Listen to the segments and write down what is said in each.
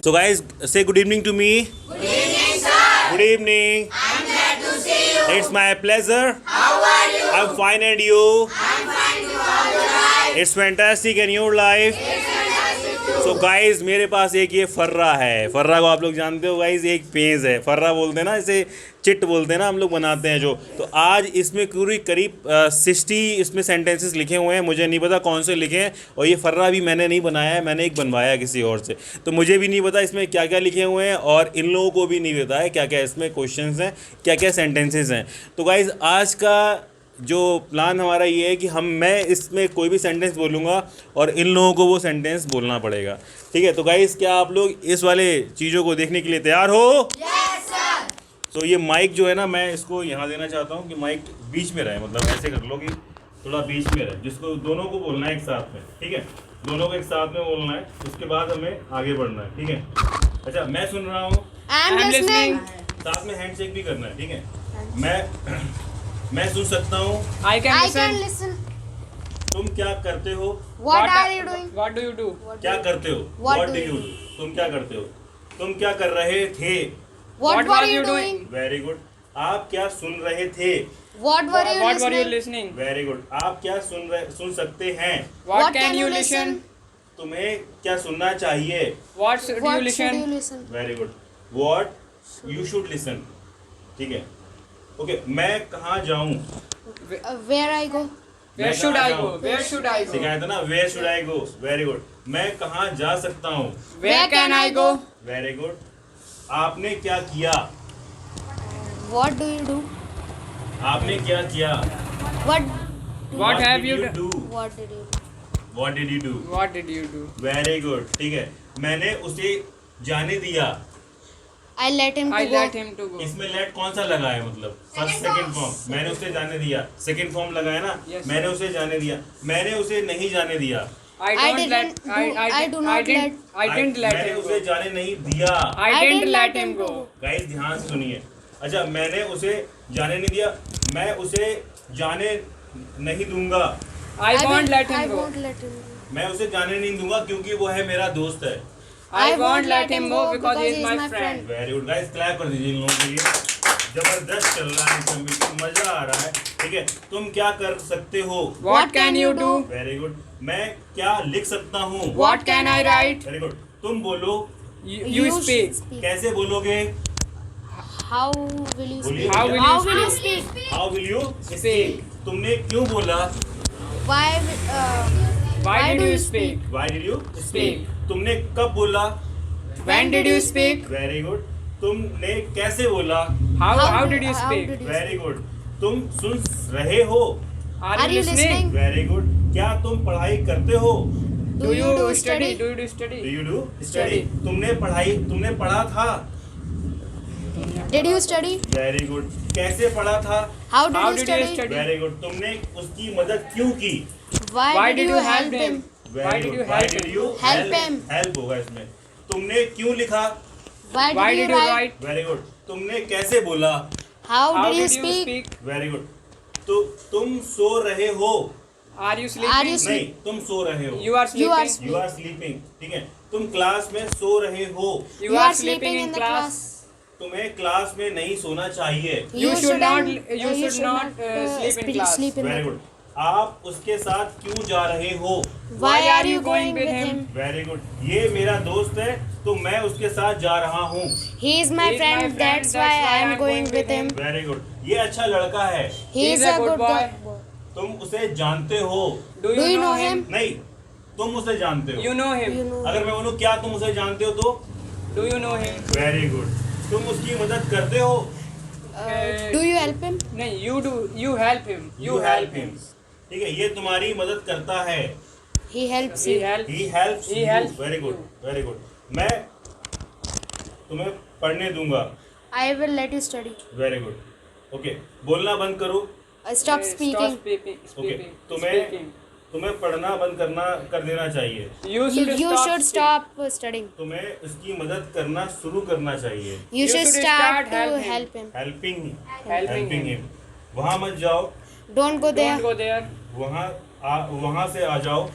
So guys, say good evening to me. Good evening, sir. Good evening. I'm glad to see you. It's my pleasure. How are you? I'm fine and you? I'm fine to all the life. It's fantastic and your life? It's fantastic too. So guys, मेरे पास एक ये फर्रा है। फर्रा को आप लोग जानते हो guys, एक पेज है। फर्रा बोलते हैं ना, इसे चिट बोलते हैं ना, हम लोग बनाते हैं जो। तो आज इसमें पूरी करीब 60 इसमें सेंटेंसेस लिखे हुए हैं। मुझे नहीं पता कौन से लिखे हैं, और ये फर्रा भी मैंने नहीं बनाया है, मैंने एक बनवाया है किसी और से। तो मुझे भी नहीं पता इसमें क्या क्या लिखे हुए हैं, और इन लोगों को भी नहीं पता है क्या क्या इसमें क्वेश्चंस हैं, क्या क्या सेंटेंसेस हैं। तो गाइस, आज का जो प्लान हमारा ये है कि मैं इसमें कोई भी सेंटेंस बोलूँगा और इन लोगों को वो सेंटेंस बोलना पड़ेगा। ठीक है? तो गाइस, क्या आप लोग इस वाले चीज़ों को देखने के लिए तैयार हो? Yes, sir. तो ये माइक जो है ना, मैं इसको यहाँ देना चाहता हूँ कि माइक बीच में रहे, मतलब ऐसे कर लो कि थोड़ा बीच में रहे, जिसको दोनों को बोलना है एक साथ में। ठीक है? दोनों को एक साथ में बोलना है, उसके बाद हमें आगे बढ़ना है। ठीक है? अच्छा, मैं सुन रहा हूँ, I'm listening. साथ में हैंडशेक भी करना है। ठीक है? मैं सुन सकता हूँ। I can I listen. can listen. तुम क्या करते हो? What are you doing? What do you do? क्या करते हो? What What do do you you do? तुम क्या करते हो? तुम क्या कर रहे थे? What were you doing? Very good. आप क्या सुन रहे थे? What were you What were you listening? listening? Very good. आप क्या सुन सकते हैं? What can you listen? तुम्हें क्या सुनना चाहिए? What should you What should listen? you listen? Very good. What you should listen. ठीक है? ओके, मैं कहाँ जाऊँ? Where I go? Where should I go? Where should I go? सिखाया था ना, where should I go? Very good. मैं कहाँ जा सकता हूँ? Where can I go? Very good. आपने क्या किया? What do you do? आपने क्या किया? What have you did done? do? What did you do? What did you do? What did you do? Very good. ठीक है, मैंने उसे जाने दिया। I let him I to go. let him to go. इसमें लेट कौन सा लगा है, मतलब फर्स्ट सेकंड फॉर्म? मैंने उसे जाने दिया, सेकंड फॉर्म लगा है ना। Yes, मैंने उसे जाने दिया, मैंने उसे नहीं जाने दिया। I don't didn't let. do- I do I not didn't. I didn't let मैंने him उसे go. जाने नहीं दिया। I didn't let him go. Guys, ध्यान से सुनिए। अच्छा, मैंने उसे जाने नहीं दिया, मैं उसे जाने नहीं दूंगा। I won't let I him go. won't let him go. मैं उसे जाने नहीं दूंगा क्योंकि वो है मेरा दोस्त है। I won't let him go because he is my friend. Very good guys, clap कर दीजिए इन लोगों के लिए। जबरदस्त चल रहा है, इसमें बिल्कुल मजा आ रहा है। ठीक है? तुम क्या कर सकते हो? What can you do? Very good. मैं क्या लिख सकता हूँ? What can I write? Very good. तुम बोलो। You speak. कैसे बोलोगे? How will you बोलिए। speak? How will How you will you speak? speak? How will you Speak. तुमने क्यों बोला? Why? Why did you speak? Why did you Speak. तुमने कब बोला? When did you speak? Very good. तुमने कैसे बोला? How did you How speak? did you very good. तुम सुन रहे हो? Are Are you you listening? listening? Very good. क्या तुम पढ़ाई करते हो? Do you study? study? Do you do study? You do study? Study. तुमने पढ़ा था? Did you study? Very good. कैसे पढ़ा था? How How did you did you study? study? Very good. तुमने उसकी मदद क्यों की? Why did you help him? Why did you Why help did him? you Help him. Help होगा इसमें। तुमने क्यों लिखा? Why Why did did you you write? write? Very good. तुमने कैसे बोला? How How did you did you speak? speak? Very good. तो तुम सो रहे हो? Are you sleeping? Are you नहीं, तुम सो रहे हो। You are You are sleeping. You are sleeping. ठीक है? तुम क्लास में सो रहे हो? You are sleeping in the class. तुम्हें क्लास में नहीं सोना चाहिए। You should not. shouldn't- You should not sleep in class. Sleep in very the- good. आप उसके साथ क्यों जा रहे हो? Why are you going with him? Very good. ये मेरा दोस्त है तो मैं उसके साथ जा रहा हूँ। He is my friend. That's why I am going with him. Very good. ये अच्छा लड़का है। He is a good boy. तुम उसे जानते हो? Do Do you know him? him? नहीं, तुम उसे जानते हो। You know him. You know. अगर मैं बोलूँ क्या तुम उसे जानते हो तो? Do you know him? Very good. तुम उसकी मदद करते हो? Do you help him? नहीं, you do. You help him. You help him. ठीक है, ये तुम्हारी मदद करता है। He helps He you. helps. He helps He you. helps Very good, you. very good. मैं तुम्हें पढ़ने दूंगा। I will let you study. Very good. Okay, बोलना बंद करो। Stop speaking. Stop speaking. Okay, Speaking. तुम्हें तुम्हें पढ़ना बंद कर देना चाहिए। You should You should stop. stop studying. तुम्हें उसकी मदद करना शुरू करना चाहिए। You should start to help him. help him. Helping Helping him. Him. वहाँ मत जाओ, Don't go Don't there. go there. वहाँ वहाँ से आ जाओ,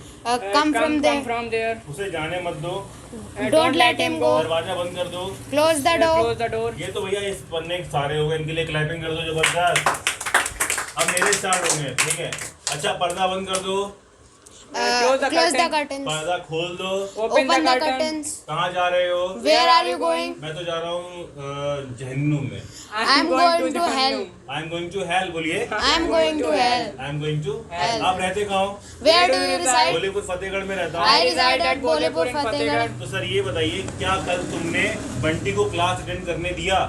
Come from there. From there. उसे जाने मत दो, Don't let him go. दरवाजा बंद कर दो। Close the door. Close the door. ये तो भैया इस पन्ने के सारे हो गए, इनके लिए क्लैपिंग कर दो जबरदस्त। अब मेरे स्टार्ट होंगे, ठीक है। अच्छा, पर्दा बंद कर दो, Close the Close the curtain. curtains. पर्दा खोल दो। Open the Open the curtain. curtains. कहाँ जा रहे हो? Where are you going? मैं तो जा रहा हूँ जहन्नुम में। I'm going to hell. I am going to hell, बोलिए। I'm going to hell. I am going to Hell. आप रहते कहाँ हो? Where do you reside? बोलेपुर Fatehgarh में रहता I हूँ। reside at Bolepur, Fatehgarh. तो सर ये बताइए, क्या कल तुमने बंटी को क्लास अटेंड करने दिया?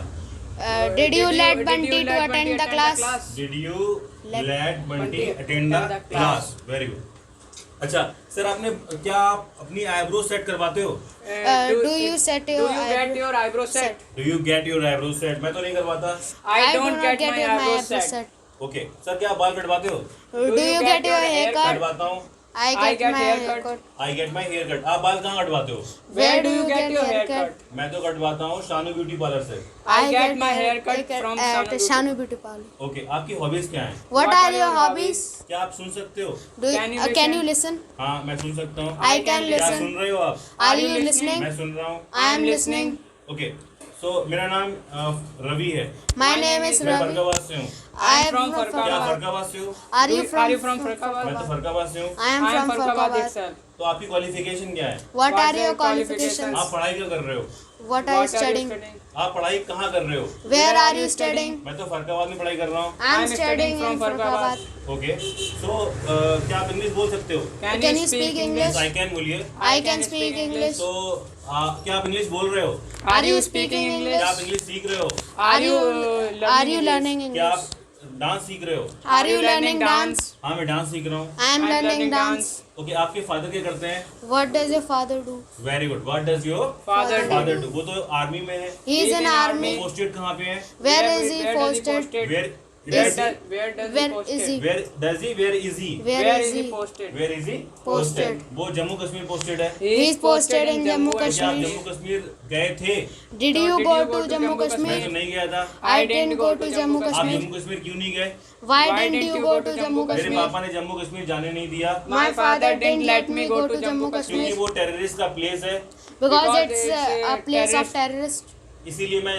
Did you let Bunty to attend the class? Did you let Bunty attend the the class? Very good. अच्छा सर, आपने क्या आप अपनी आईब्रो सेट करवाते हो? Do you set Do your you get eyebrow? your eyebrow set? Do you get your eyebrow set? मैं तो नहीं करवाता। I do don't not get my my eyebrow eyebrow set. Okay sir, क्या आप बाल कटवाते हो? Do you get your haircut? कटवाता हूँ। I I get get my haircut. haircut. I get my haircut. आप बाल कहाँ कटवाते हो? Where do you get your haircut? haircut? मैं तो कटवाता हूँ शानू ब्यूटी पार्लर से। I get my haircut from at Shanu Shanu Beauty Parlor. Okay, आपकी हॉबीज क्या हैं? What are your hobbies? क्या आप सुन सकते हो? Can you listen? हाँ, मैं सुन सकता हूँ। I can क्या listen. सुन रहे हो आप? Are you listening? मैं सुन रहा हूँ। I am listening. ओके, सो मेरा नाम रवि है। My name is मैं Ravi. फरकाबाद से हूँ। I am from from क्या Farkabad. फरकाबाद से हो? Are you Are you from from Farkabad? मैं तो फरकाबाद से हूँ। I am I am from Farkabad Farkabad. itself. तो आपकी क्वालिफिकेशन क्या है? What What's are your your qualifications? आप पढ़ाई क्या कर रहे हो? What are you studying? आप पढ़ाई कहाँ कर रहे हो? Where are you studying? मैं तो फरकाबाद में पढ़ाई कर रहा हूँ। I am I'm studying studying in from Farkabad. Farkabad. Okay, so क्या आप इंग्लिश बोल सकते हो? Can you speak English? I can, बोलिए। I can speak English. तो क्या आप इंग्लिश बोल रहे हो? Are you speaking क्या English? आप इंग्लिश सीख रहे हो? Are you Are you learning क्या English? आप डांस सीख रहे हो? Are you learning dance? हाँ, मैं डांस सीख रहा हूँ। I am I'm learning learning dance. Okay, आपके फादर क्या करते हैं? What does your father do? Very good. What does your Father do? Father do? वो तो आर्मी में है। He is in army. Posted कहाँ पे है? Where is he posted? Where Where Where does where does he Where posted? is he? Where does he? Where is he? Where is he? posted? Where is he? Posted. वो Jammu Kashmir posted है। He He is posted in Jammu क्या आप Kashmir. Jammu Kashmir गए थे? Did you go to Jammu मैं तो Kashmir? नहीं गया था। I didn't go to Jammu आप Kashmir. जम्मू कश्मीर क्यों नहीं गए? Why didn't you go to Jammu मेरे Kashmir? पापा ने जम्मू कश्मीर जाने नहीं दिया, My father didn't let me go to Jammu क्योंकि Kashmir वो टेररिस्ट का प्लेस है। because Because it's it's a place of terrorist. terrorists. इसीलिए मैं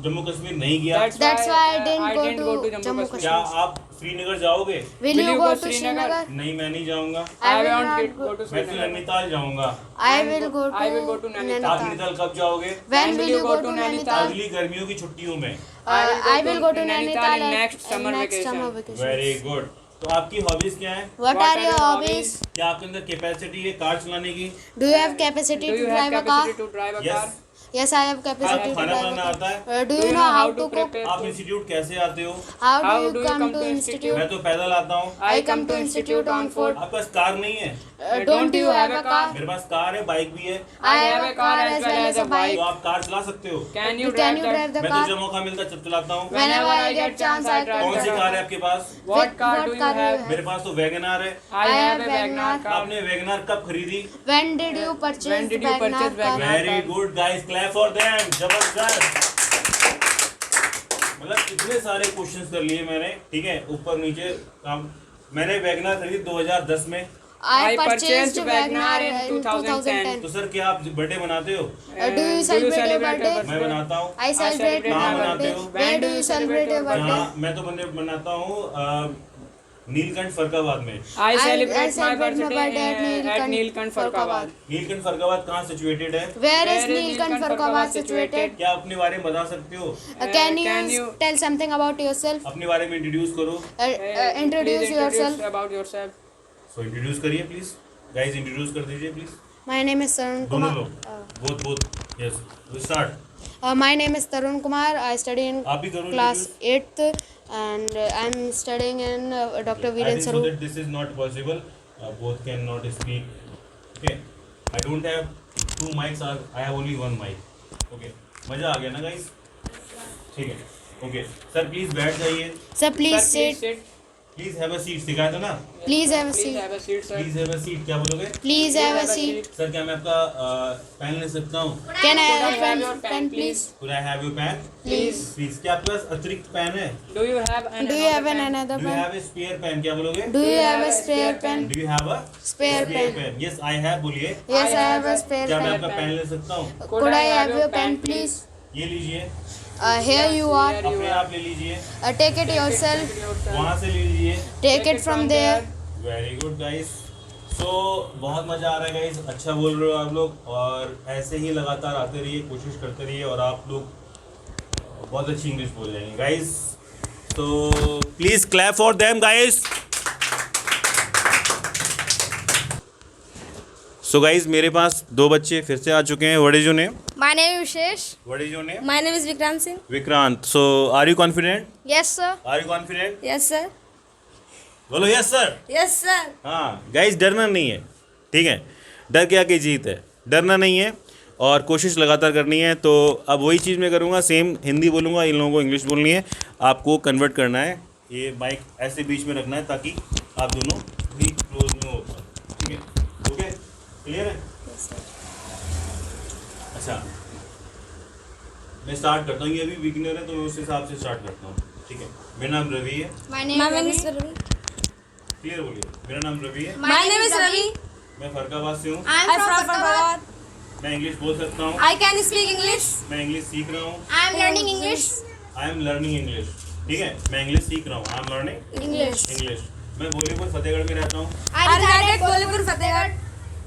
जम्मू कश्मीर नहीं गया। That's why I didn't go to Jammu क्या Kashmir. आप श्रीनगर जाओगे? Will you go to Srinagar? Srinagar? नहीं, मैं नहीं जाऊंगा। I will won't not go go. to मैं तो Srinagar. नैनीताल जाऊंगा। I will go I will go to to Nainital. आप Nainital. नैनीताल कब जाओगे? When will you go to Nainital? अगली गर्मियों की छुट्टियों में। I will go to Nainital in at next summer vacation. summer vacation. Very good. तो आपकी हॉबीज क्या है? What are your hobbies? क्या आपके अंदर कैपेसिटी है कार चलाने की? Do you have capacity Do to you have drive a car? capacity to drive a Yes. car? Yes, I have capacity आपको to खाना drive a बनाना car. आता है? Do you know how to cook? prepare आप food? Institute कैसे आते हो? How do you come to मैं institute? तो पैदल आता हूँ। I come to institute on foot. आपके पास कार नहीं है? Don't you have a car? मेरे पास कार है, बाइक भी है। I have a car as well as a तो bike. आप कार चला सकते हो? Can you Can drive you that? drive the मैं तो car? जब मौका मिलता है जब चलाता हूँ। Whenever I get chance, I drive कौन सी the कार है आपके पास? What car do you have? मेरे पास तो वैगनार है। I have a Wagner car. आपने वैगनार कब खरीदी? When did you purchase When did you Wagner purchase car? Wagner? Very good guys, clap for them. जबरदस्त। मतलब इतने सारे क्वेश्चंस कर लिए मैंने, ठीक है, ऊपर नीचे काम। मैंने वैगनार खरीदी 2010 में। I I purchased purchased Wagner Wagner in in 2010. तो सर क्या आप बर्थडे मनाते हो? Do you celebrate your birthday? मैं बनाता हूँ। I celebrate celebrate my कहाँ birthday. मनाते हो? Where do you celebrate your birthday? जहाँ मैं तो मनाता हूँ नीलकंठ फरकाबाद में। I celebrate my celebrate my birthday birthday at Neelkant Farkabad. Neelkanth Farrukhabad कहाँ सिचुएटेड है? Where is Where is Neelkant Neelkant Farkabad Farkabad situated? क्या अपने बारे में बता सकते हो? Can can you you- tell something about yourself? अपने बारे में इंट्रोड्यूस करो। Please Introduce yourself. about yourself. So introduce करिए प्लीज। गाइस इंट्रोड्यूस कर दीजिए please. My name is Tarun दोनों Kumar. लोग। Both yes, we start. My name is Tarun Kumar. I study in आप भी करो class 8th and I'm studying in Dr. I Viren think so Saru. that this is not possible. Both cannot speak. Okay. I don't have two mics. I have only one mic. Okay. मजा आ गया ना guys? ठीक है। Okay. Sir please बैठ जाइए। Sir, please Sir, please sit. sit. Please have a seat सिखाया था ना? Please have a Please seat. have a seat, sir. Please have a seat क्या बोलोगे? Please have a seat. Sir क्या मैं आपका पेन ले सकता हूँ? Can I Could have I have a your pen, pen, please? Could I have your pen? Please. Please क्या आपके पास अतिरिक्त पेन है? Do you have Do you have another another Do you pen? have a spare pen क्या बोलोगे? Do you have a spare pen? Do you have a Spare pen. Yes, I have बोलिए। Yes, I have a spare क्या मैं pen. आपका pen ले सकता हूँ? Could I have your pen, please? ये लीजिए, Here you are. अपने आप ले लीजिए, Take it yourself. वहाँ से ले लीजिए। Take it from there. Very good guys. So बहुत मज़ा आ रहा है गाइस, अच्छा बोल रहे हो आप लोग, और ऐसे ही लगातार आते रहिए, कोशिश करते रहिए, और आप लोग बहुत अच्छी इंग्लिश बोल जाएंगे गाइस। तो please clap for them guys. So guys मेरे पास दो बच्चे फिर से आ चुके हैं। What is your name? My name is Vishesh. What is your name? My name is Vikrant Singh. Vikrant. So are you confident? Yes, sir. Are you confident? Yes, sir. बोलो यस सर। Yes, sir. हाँ guys, डरना नहीं है, ठीक है? डर के आगे जीत है, डरना नहीं है, और कोशिश लगातार करनी है। तो अब वही चीज़ मैं करूँगा, सेम हिंदी बोलूँगा, इन लोगों को इंग्लिश बोलनी है, आपको कन्वर्ट करना है। ये माइक ऐसे बीच में रखना है ताकि आप दोनों भी क्लोज में हो पाए, ठीक है? ओके, क्लियर है? अच्छा, मैं स्टार्ट करता हूँ। ये अभी बिगिनर है तो मैं उस हिसाब से स्टार्ट करता हूँ, ठीक है? मेरा नाम रवि है। My name is Ravi. Clear बोलिए, मेरा नाम रवि है, My name is Ravi. मैं फरकाबाद से हूँ, I am from Farkabad. मैं इंग्लिश बोल सकता हूँ, I can speak English. मैं इंग्लिश सीख रहा हूँ, I am learning English. I am learning English, ठीक है? मैं इंग्लिश सीख रहा हूँ, I am learning English. English. मैं बोलीपुर फतेहगढ़ में रहता हूँ, I resided Bolipur, Fatehgarh.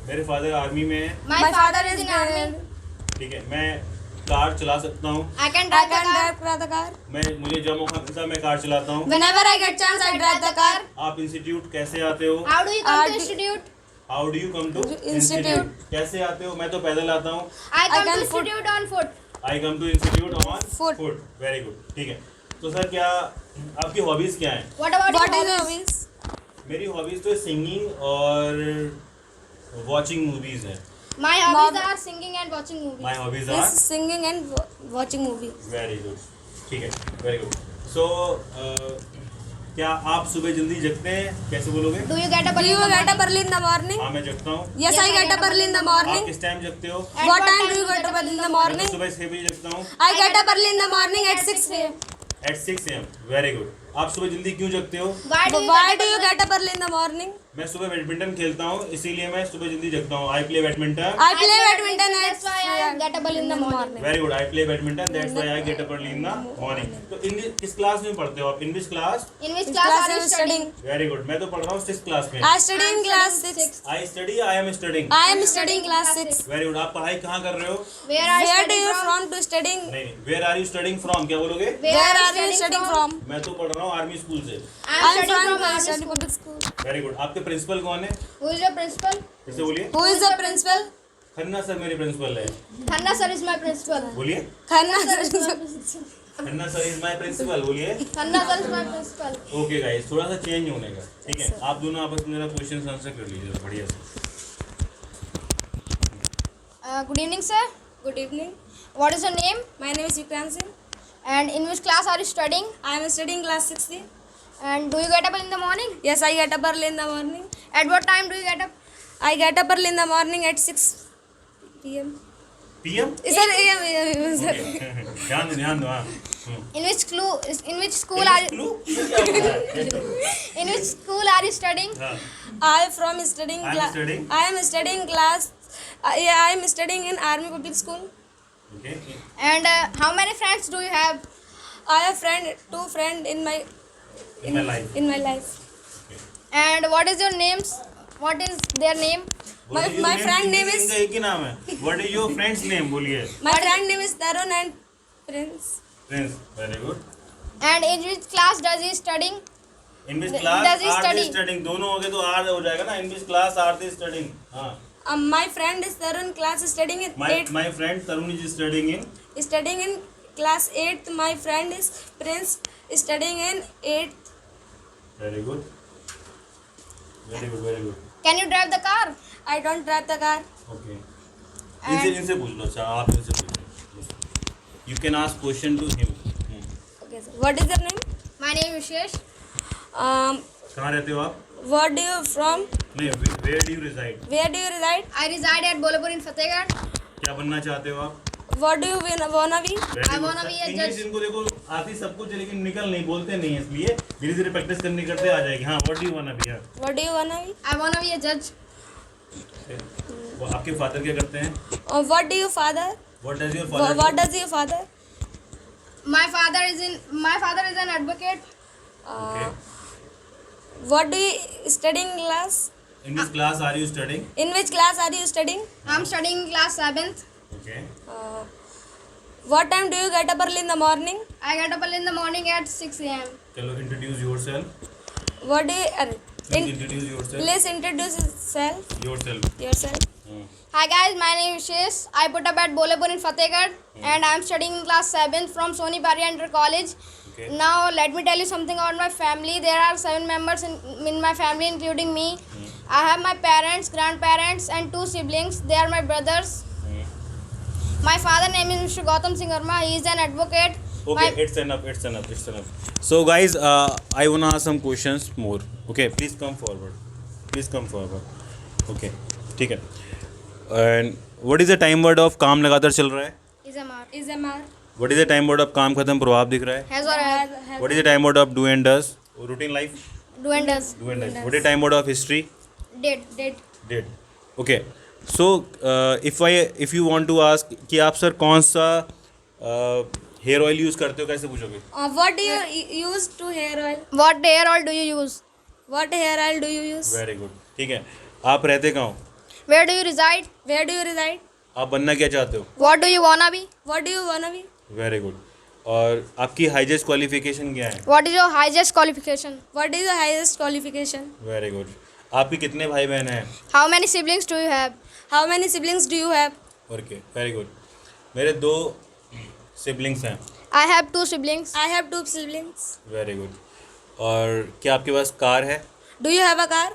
मेरे फादर आर्मी में है, My father is in army. ठीक है? मैं कार चला सकता हूँ, I can drive the car. मुझे जब मौका मिलता है मैं कार चलाता हूँ। Whenever I get chance, I drive the car. आप इंस्टीट्यूट कैसे आते हो? How do you come to institute? How do you come to Institute. कैसे आते हो? मैं तो पैदल आता हूँ, I come to institute on foot. I come to institute on Foot. Foot. Very good, ठीक है? तो सर क्या आपकी हॉबीज़ क्या हैं? What about your hobbies? मेरी हॉबीज़ तो सिंगिंग और वॉचिंग मूवीज़ हैं। My hobbies are singing and watching movies. My hobbies are Singing and watching movies. Very good, ठीक है? Very good. सो क्या आप सुबह जल्दी जगते हैं? कैसे बोलोगे? Do you get up early? early in the morning? हाँ मैं जगता हूँ। Yes, I get up early in the आप morning. किस टाइम जगते हो? At What time do you get up early in the मैं तो morning? सुबह 6 बजे जगता हूँ, I get up early in the morning at 6 a.m. At 6 AM। Very good. आप सुबह जल्दी क्यों जगते हो? Why do Why do you get up early in the morning? मैं सुबह बैडमिंटन खेलता हूँ, इसीलिए मैं सुबह जल्दी जगता हूँ। आई play badminton. I play badminton at That's why I get up early in the morning. Very good, I play badminton, that's why I get up early in the morning. तो किस क्लास में पढ़ते हो आप? In which class? In which Which class class are you studying? Very good, मैं तो पढ़ रहा हूँ 6th क्लास में। I study in class 6. I study, I am studying. I am studying class 6. Very good. आप पढ़ाई कहाँ कर रहे हो? Where are you Where do studying you from? from to studying? नहीं, where are you studying from क्या बोलोगे? Where are you studying from? मैं तो पढ़ रहा हूँ आर्मी स्कूल से। I I am am studying from from army study school. public school. Very good. आपके प्रिंसिपल कौन है? Who is your principal? कैसे बोलिए? Who is the principal? Khanna sir मेरे प्रिंसिपल है। Khanna sir is my principal. बोलिए, Khanna sir. Khanna sir is my principal. बोलिए। Khanna sir is my principal. Okay guys, थोड़ा सा चेंज होने का, ठीक है? आप दोनों आपस में मेरा क्वेश्चन आंसर कर लीजिए बढ़िया से। Good evening, sir. Good evening. What is your name? My name is Vikrant Singh. And in which class are you studying? I am studying class 6. And do you get up in the morning? Yes, I get up early in the morning. At what time do you get up? I get up early in the morning at 6 p.m. PM? Sir, AM, sir. ध्यान दो, हाँ। In which school are you? क्या बोल रहा है? In which school are you studying? हाँ, I am from studying. I am studying? I am studying class. I am studying in Army Public School. okay. And how many friends do you have? I have two friends in my In my life. Okay. And what is your names? What is their name? What is your my friend name is- इनका एक ही नाम है। What is your friend's name? बोलिए। My friend name is Tarun and Prince. Prince, very good. And in which class does he studying? In which Does class he are they study? studying? दोनों हो गए तो are हो जाएगा ना। In which class are they studying? हाँ। My friend is Tarun, class studying in My 8th. my friend Tarun is studying in. Studying in class 8th. My friend is Prince, studying in 8th. Very good. Very good, very good. Can you drive the car? I don't drive the car. Okay. इनसे पूछ लो। अच्छा, आप इनसे पूछो। You can ask question to him. Okay, sir. What is your name? My name is Vishesh. कहाँ रहते हो आप? What do you from? नहीं, where do you reside? Where do you reside? I reside at Bolapur in Fatehgarh. क्या बनना चाहते हो आप? What do you wanna be? Very I good, wanna sir. be a English judge. इनको देखो आती सब कुछ है लेकिन निकल नहीं बोलते नहीं है, इसलिए धीरे धीरे प्रैक्टिस करनी करते आ जाएगी. हाँ, what do you wanna be? हाँ. What do you wanna be? I wanna be a judge. वो आपके फादर क्या करते हैं? What do you father? What does your father do? What does your father? My father is an advocate. Okay. What do you study in class? In which class are you studying? In which class are you studying? I'm studying class 7th. Okay. What time do you get up early in the morning? I get up early in the morning at 6 a.m. चलो introduce yourself. What do you Please introduce yourself. please introduce Yourself. yourself. Hi guys, my name is Shesh. I put up at Bolapur in Fatehgarh and I'm studying in class 7th from Soni Pari Under College. Okay. Now let me tell you something about my family. There are 7 members in my family including me. I have my parents, grandparents and 2 siblings. They are my brothers. My father name is Mr. Gautam Singh Verma. He is an advocate. Okay, My- it's enough. So guys, I wanna ask some questions more. Okay, please come forward. Okay, ठीक है. And what is the time word of काम लगातार चल रहा है? is a mar. What is the time word of काम खत्म प्रभाव दिख रहा है? Has or have. What is the time word of do and does? Routine life. Do and does. Do and does. What is the time word of history? Did. Did. Okay. So if you want to ask कि आप sir कौन सा hair oil use करते हो, कैसे पूछोगे? What do you use to hair oil? What hair oil do you use? What hair oil do you use? Very good. ठीक है. आप रहते कहाँ हो? Where do you reside? Where do you reside? आप बनना क्या चाहते हो? What do you wanna be? What do you wanna be? Very good. और आपकी हाईएस्ट क्वालिफिकेशन क्या है? What is your highest qualification? What is the highest qualification? Very good. आपके कितने भाई बहन हैं? How many siblings do you have? How many siblings do you have? Okay, very good. मेरे 2 सिबलिंग्स हैं. I have 2 siblings. I have 2 siblings. Very good. और क्या आपके पास कार है? Do you have a car?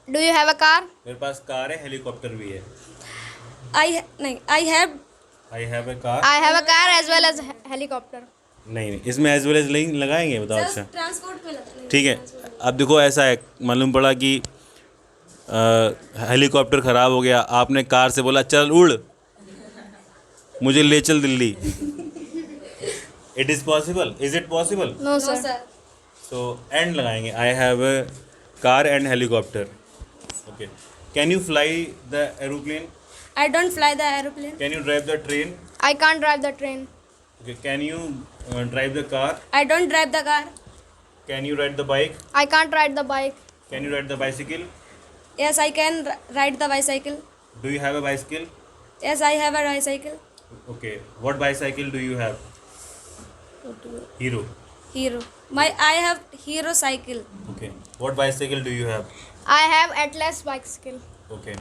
Do you have a car? मेरे पास car है, helicopter भी है. I have. I have a car. I have a car as well as helicopter. नहीं, इसमें एज वेल एज लगाएंगे, बताओ. अच्छा, Transport में लगता है. ठीक है. अब देखो ऐसा है, मालूम पड़ा कि हेलीकॉप्टर ख़राब हो गया, आपने कार से बोला चल उड़, मुझे ले चल Delhi. It is possible? Is it possible? No, No, sir. sir. So and लगाएंगे. I have a car and helicopter. Okay. Can you fly the aeroplane? I don't fly the aeroplane. Can you drive the train? I can't drive the train. Okay. Can you drive the car? I don't drive the car. Can you ride the bike? I can't ride the bike. Can you ride the bicycle? Yes, I can ride the bicycle. Do you have a bicycle? Yes, I have a bicycle. Okay. What bicycle do you have? Hero. Hero. I have Hero cycle. Okay. What bicycle do you have? I have Atlas bicycle. Okay.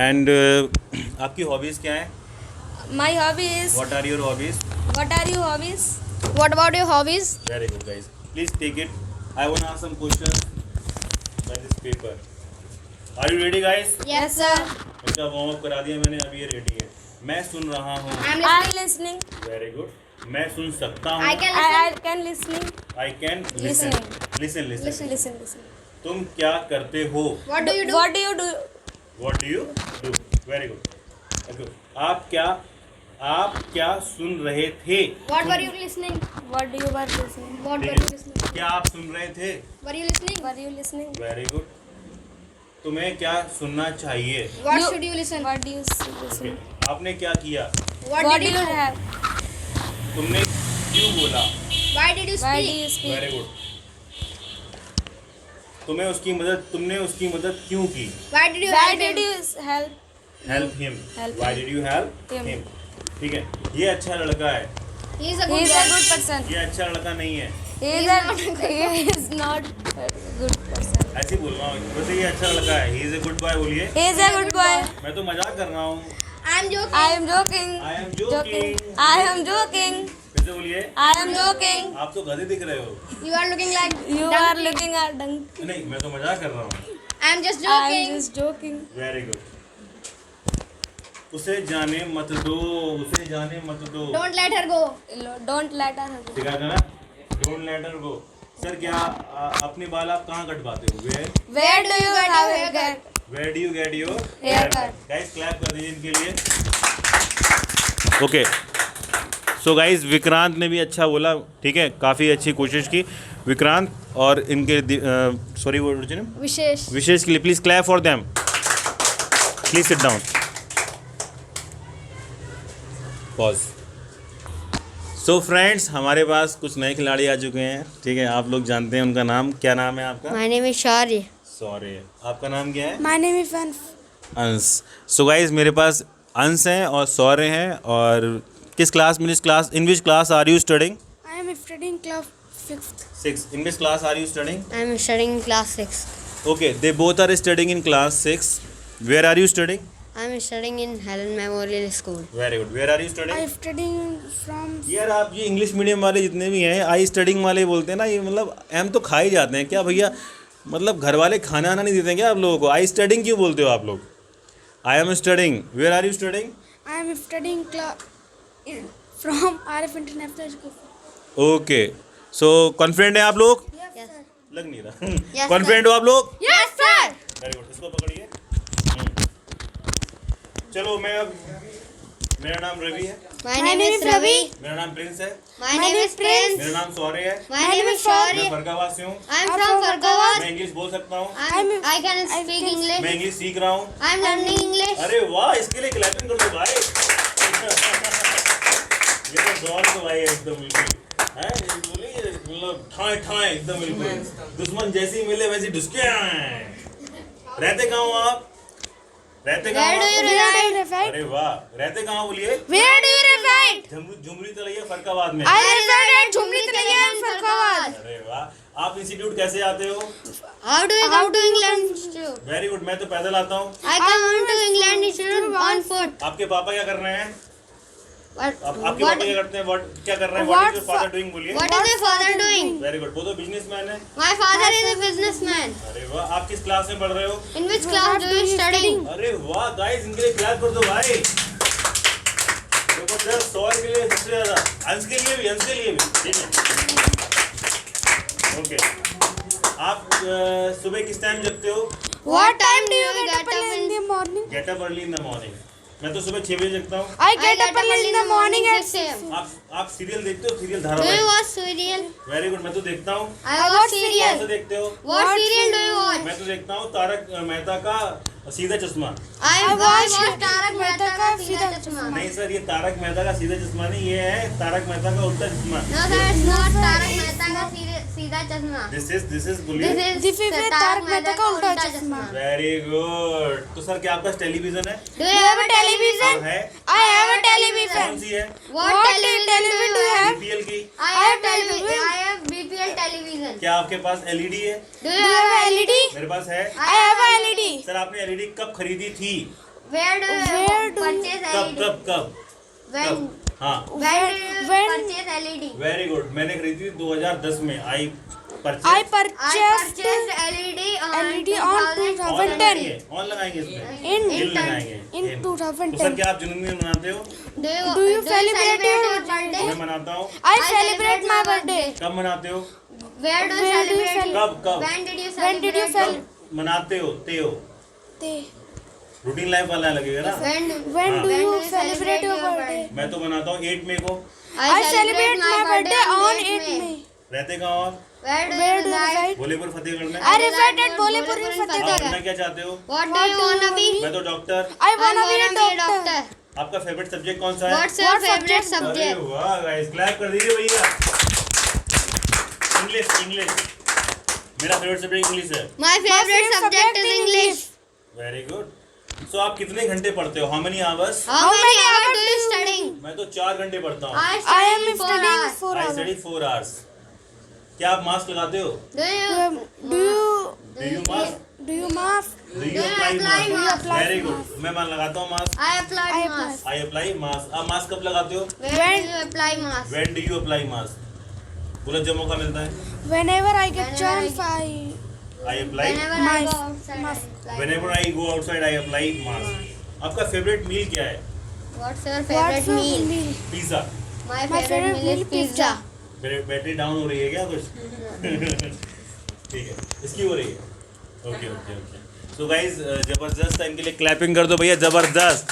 And आपकी hobbies क्या हैं? My hobby is. What are your hobbies? What are your hobbies? What about your hobbies? Very good, guys. Please take it. I want to ask some questions by this paper. Are you ready, guys? Yes, sir. इसका warm up करा दिया मैंने, अब ये ready है. मैं सुन रहा हूँ. I'm I'm listening. listening. Very good. मैं सुन सकता हूँ. I can I listen. can listening. I can listen. Listen. Listen. तुम क्या करते हो? What do you do? What do you do? What do you do? Very good. Okay. आप क्या सुन रहे थे? What were you listening? What do you were listening? What ठीक were है. you listening? क्या आप सुन रहे थे? Were you listening? Were you listening? Very good. तुम्हें क्या सुनना चाहिए? What should you listen? What do you listen? Okay. आपने क्या किया? What did you do? have? तुमने क्यों बोला? Why did you Why do speak? you speak? Very good. तुमने उसकी मदद क्यों की? Why did you Why help did him? you help? Help him. Help why him. Did you help Him. Him? ठीक है. ये अच्छा लड़का है. He is a He good is a boy. good person. ये अच्छा लड़का नहीं है. He is not a good person. ऐसे ही बोल रहा हूँ. वैसे ये अच्छा लड़का है. He is a good boy बोलिए. He is a good boy. मैं तो मजाक कर रहा हूँ. I am joking. I am joking. I am joking. I am joking. फिर से बोलिए. I am joking. आप तो गधे दिख रहे हो. You are looking like You donkey. are looking at donkey. नहीं, मैं तो मजाक कर रहा हूँ. I am just I am joking. just joking. Very good. उसे जाने मत दो. उसे जाने मत दो. Don't let her go. Don't let her go. सिखा था ना? Don't let her go. Sir क्या अपने बाल आप कहाँ कटवाते हो? Where do you get your haircut? Where do you get your Haircut. Guys clap कर दीजिए इनके लिए. ओके सो गाइज विक्रांत ने भी अच्छा बोला, ठीक है, काफ़ी अच्छी कोशिश की विक्रांत और इनके सॉरी वो विशेष के लिए. Please clap for them. Please sit down. Pause. So friends हमारे पास कुछ नए खिलाड़ी आ चुके हैं, ठीक है, आप लोग जानते हैं उनका नाम. क्या नाम है आपका? My name is Shari. Sorry आपका नाम क्या है? My name is अंश. सो गाइज मेरे पास अंश हैं और सौर्य हैं. और किस क्लास में in which class are you studying? I am studying class 6th. 6. In which class are you studying? I am studying in class 6. Okay, they both are studying in class 6. Where are you studying? I am studying in Helen Memorial School. Very good. Where are you I studying? am studying from. यार आप ये English medium वाले जितने भी हैं आई studying वाले बोलते हैं ना, ये मतलब एम तो खा ही जाते हैं क्या भैया? मतलब घर वाले खाना आना नहीं देते हैं क्या आप लोगों को? आई स्टडिंग क्यों बोलते हो आप लोग? I am studying. Where are you studying? I am studying from RF International School. Okay so confident है आप लोग? Yes. लग नहीं रहा. Yes, कॉन्फिडेंट हो आप लोग? Yes, sir. Very good. इसको पकड़िए. चलो मैं अब, मेरा नाम रवि है. My name is Ravi. मेरा नाम प्रिंस है. My name is Prince. मेरा नाम सौर्य है. My name is Shari. मैं फरगाबाद से हूँ. I am from Fargawad. मैं इंग्लिश बोल सकता हूँ. I can speak English. मैं इंग्लिश सीख रहा हूँ. I am learning English. अरे वाह, इसके लिए क्लैपिंग कर दो भाई. ये तो दौड़ तो भाई एकदम बिल्कुल है, बोलिए मतलब ठाए ठाए एकदम बिल्कुल. दुश्मन जैसी मिले वैसी ढुसके आए. रहते कहाँ हो आप? रहते कहाँ हो आप? अरे वाह, रहते कहाँ बोलिए? Where do you reside? Jhumri तलैया फरगाबाद में. I reside at Jhumri Talaiya in Fargawad. अरे वाह, आप इंस्टीट्यूट कैसे आते हो? How do you come to England Institute? Very good. मैं तो पैदल आता हूँ. I come to England Institute on foot. आपके पापा क्या कर रहे हैं? What आपके पापा क्या करते हैं? क्या कर रहे हैं? What is your father doing बोलिए? What is my father doing? Very good. वो तो बिजनेसमैन है. My father is a businessman. अरे वाह, आप किस क्लास में पढ़ रहे हो? In which class do you study? अरे वाह गाइस, इनके लिए क्लैप कर दो भाई. जबरदस्त. सौर्य के लिए सबसे ज्यादा, अंश के लिए भी, ठीक है. ओके, आप सुबह किस टाइम जगते हो? What time do you get up in the morning? Gate up early in the morning. मैं तो सुबह 6 बजे जगता हूँ. I get up early in the morning at 6 a.m. आप सीरियल देखते हो? सीरियल Do you धारावाहिक. watch serial? Very good. मैं तो देखता हूँ. I watch कौन serial. सा देखते हो? What serial do you watch? मैं तो देखता हूँ तारक मेहता का सीधा चश्मा. I watch Tarak Mehta ka Seedha Chashma. नहीं सर, ये तारक मेहता का सीधा चश्मा नहीं, ये है तारक मेहता का उल्टा चश्मा. No sir, it's not Tarak Mehta ka Seedha Chashma. This is बोलिए. This is Tarak Mehta ka Ulta Chashma. Very good. तो सर क्या आपका टेलीविजन है? Do you have a television? है. I have a कौन television. सी है? What television do you have? BPL की. I have television. I have BPL television. क्या आपके पास एलईडी है? Do you have a LED? मेरे पास है. I have a LED. Sir आपने एलईडी कब खरीदी थी? Where do you purchase कब LED? कब When? हाँ. When do you purchase LED? Very good. मैंने खरीदी थी 2010 में. I I purchased purchased LED on LED on 2010. On लगाएंगे इसमें. in बिल लगाएंगे. in तो सर 2010. क्या आप जन्मदिन मनाते हो? Do you celebrate your your birthday? मैं मनाता हूँ. I celebrate my birthday. कब मनाते हो? Where do you Where do you celebrate? कब When did you When did you celebrate? कब मनाते हो? They- रूटीन लाइफ वाला लगेगा ना. When When do When you do you celebrate your birthday? मैं तो मनाता हूँ 8 मई को. I celebrate my birthday on 8 May. रहते कहाँ हो आप? Where do Where you do you reside? reside? बोलेपुर Fatehgarh में. I reside at Bolipur in आप Fatehgarh. बनना क्या चाहते हो? What do you wanna be? मैं तो doctor. I wanna be a doctor. आपका फेवरेट सब्जेक्ट कौन सा है? What's your What favorite subject? अरे subject? वाह गाइस, क्लैप कर दीजिए भैया. इंग्लिश. मेरा फेवरेट सब्जेक्ट इंग्लिश है. My favorite subject is English. Very good. So आप कितने घंटे पढ़ते हो? How many hours? How many hours do you studying? मैं तो 4 घंटे पढ़ता हूँ. I I am study 4 studying hours. 4 I hours. Study 4 hours. क्या आप मास्क लगाते हो? Do you do you mask? do you mask? Do you you apply apply mask? mask? Very good. मैं लगाता हूँ mask. I apply I mask. I apply mask. आप mask कब लगाते हो? Where do you apply mask? When do you apply mask? बोलो जब मौका मिलता है. Whenever I get Whenever chance, I apply. Whenever I Mask. go outside, I apply. Whenever I go outside I apply mask. आपका favourite मील क्या है? What's your What's favorite your meal? meal? Pizza. My My favorite meal is pizza. Battery down हो रही है क्या कुछ? ठीक है, इसकी हो रही है। Okay okay okay. So guys ज़बरदस्त, इनके लिए क्लैपिंग कर दो भैया, ज़बरदस्त।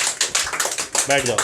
बैठ जाओ।